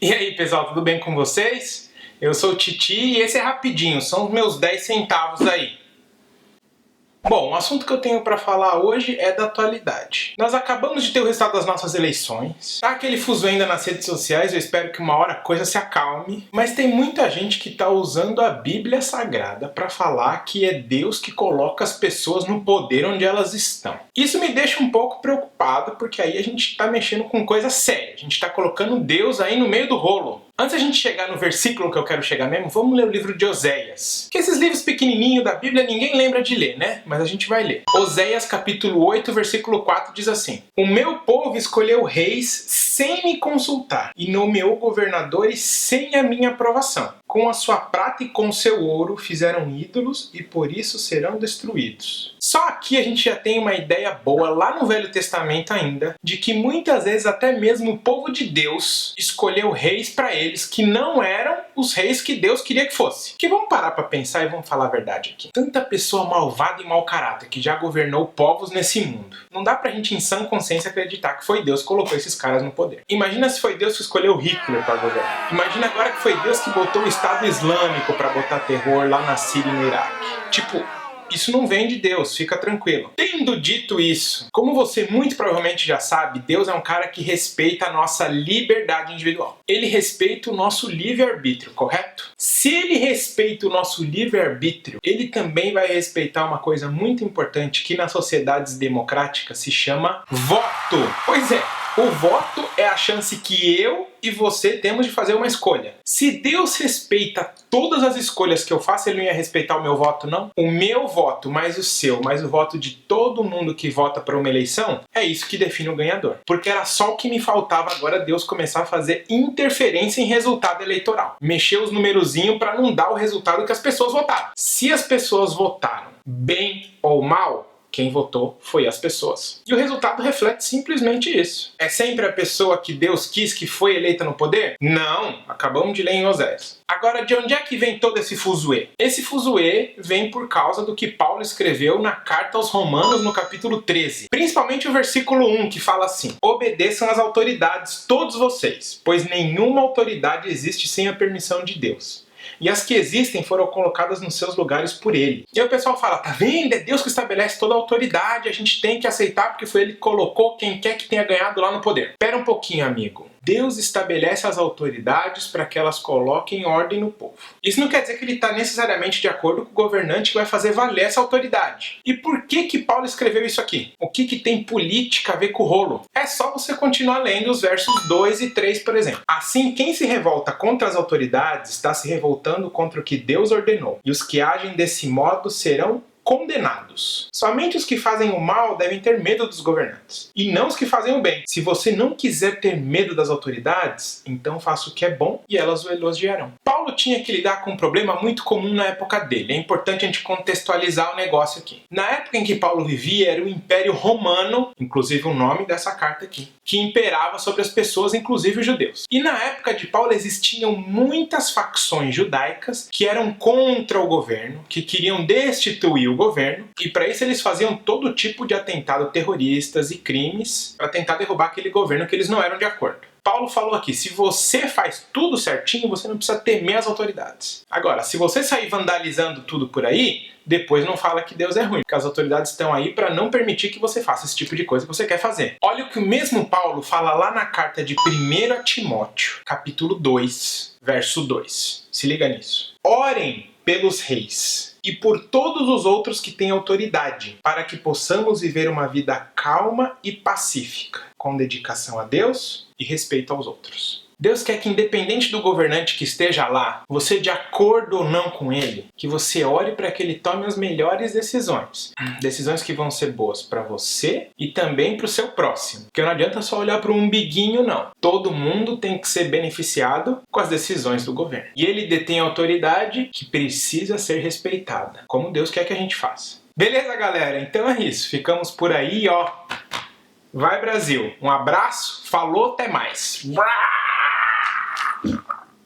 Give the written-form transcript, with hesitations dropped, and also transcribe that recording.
E aí, pessoal, tudo bem com vocês? Eu sou o Titi e esse é rapidinho, são os meus 10 centavos aí. Bom, o assunto que eu tenho para falar hoje é da atualidade. Nós acabamos de ter o resultado das nossas eleições. Tá aquele fuso ainda nas redes sociais, eu espero que uma hora a coisa se acalme. Mas tem muita gente que tá usando a Bíblia Sagrada para falar que é Deus que coloca as pessoas no poder onde elas estão. Isso me deixa um pouco preocupado, porque aí a gente tá mexendo com coisa séria. A gente tá colocando Deus aí no meio do rolo. Antes da gente chegar no versículo que eu quero chegar mesmo, vamos ler o livro de Oséias. Que esses livros pequenininhos da Bíblia ninguém lembra de ler, né? Mas a gente vai ler. Oséias capítulo 8, versículo 4 diz assim: O meu povo escolheu reis sem me consultar e nomeou governadores sem a minha aprovação. Com a sua prata e com o seu ouro fizeram ídolos e por isso serão destruídos. Só aqui a gente já tem uma ideia boa lá no Velho Testamento ainda, de que muitas vezes até mesmo o povo de Deus escolheu reis para eles que não eram os reis que Deus queria que fosse. Que vamos parar para pensar e vamos falar a verdade aqui. Tanta pessoa malvada e mau caráter que já governou povos nesse mundo. Não dá pra gente em sã consciência acreditar que foi Deus que colocou esses caras no poder. Imagina se foi Deus que escolheu Hitler para governar. Imagina agora que foi Deus que botou o Estado Islâmico para botar terror lá na Síria e no Iraque. Tipo, isso não vem de Deus, fica tranquilo. Tendo dito isso, como você muito provavelmente já sabe, Deus é um cara que respeita a nossa liberdade individual. Ele respeita o nosso livre-arbítrio, correto? Se ele respeita o nosso livre-arbítrio, ele também vai respeitar uma coisa muito importante que nas sociedades democráticas se chama voto. Pois é. O voto é a chance que eu e você temos de fazer uma escolha. Se Deus respeita todas as escolhas que eu faço, ele não ia respeitar o meu voto, não? O meu voto, mais o seu, mais o voto de todo mundo que vota para uma eleição, é isso que define o ganhador. Porque era só o que me faltava agora Deus começar a fazer interferência em resultado eleitoral. Mexer os numerozinhos para não dar o resultado que as pessoas votaram. Se as pessoas votaram bem ou mal, quem votou foi as pessoas. E o resultado reflete simplesmente isso. É sempre a pessoa que Deus quis que foi eleita no poder? Não, acabamos de ler em Oséias. Agora, de onde é que vem todo esse fuzuê? Esse fuzuê vem por causa do que Paulo escreveu na carta aos Romanos no capítulo 13. Principalmente o versículo 1, que fala assim: Obedeçam às autoridades, todos vocês, pois nenhuma autoridade existe sem a permissão de Deus. E as que existem foram colocadas nos seus lugares por ele. E aí o pessoal fala, tá vendo? É Deus que estabelece toda a autoridade, a gente tem que aceitar porque foi ele que colocou quem quer que tenha ganhado lá no poder. Pera um pouquinho, amigo. Deus estabelece as autoridades para que elas coloquem ordem no povo. Isso não quer dizer que ele está necessariamente de acordo com o governante que vai fazer valer essa autoridade. E por que Paulo escreveu isso aqui? O que tem política a ver com o rolo? É só você continuar lendo os versos 2 e 3, por exemplo. Assim, quem se revolta contra as autoridades está se revoltando contra o que Deus ordenou. E os que agem desse modo serão condenados. Somente os que fazem o mal devem ter medo dos governantes, e não os que fazem o bem. Se você não quiser ter medo das autoridades, então faça o que é bom e elas o elogiarão. Paulo tinha que lidar com um problema muito comum na época dele. É importante a gente contextualizar o negócio aqui. Na época em que Paulo vivia era o Império Romano, inclusive o nome dessa carta aqui, que imperava sobre as pessoas, inclusive os judeus. E na época de Paulo existiam muitas facções judaicas que eram contra o governo, que queriam destituir o governo, e para isso eles faziam todo tipo de atentado terroristas e crimes para tentar derrubar aquele governo que eles não eram de acordo. Paulo falou aqui, se você faz tudo certinho, você não precisa temer as autoridades. Agora, se você sair vandalizando tudo por aí, depois não fala que Deus é ruim, porque as autoridades estão aí para não permitir que você faça esse tipo de coisa que você quer fazer. Olha o que o mesmo Paulo fala lá na carta de 1 Timóteo, capítulo 2, verso 2. Se liga nisso. Orem pelos reis e por todos os outros que têm autoridade, para que possamos viver uma vida calma e pacífica, com dedicação a Deus e respeito aos outros. Deus quer que, independente do governante que esteja lá, você, de acordo ou não com ele, que você ore para que ele tome as melhores decisões. Decisões que vão ser boas para você e também para o seu próximo. Porque não adianta só olhar para o umbiguinho, não. Todo mundo tem que ser beneficiado com as decisões do governo. E ele detém autoridade que precisa ser respeitada, como Deus quer que a gente faça. Beleza, galera? Então é isso. Ficamos por aí, ó. Vai, Brasil. Um abraço. Falou, até mais.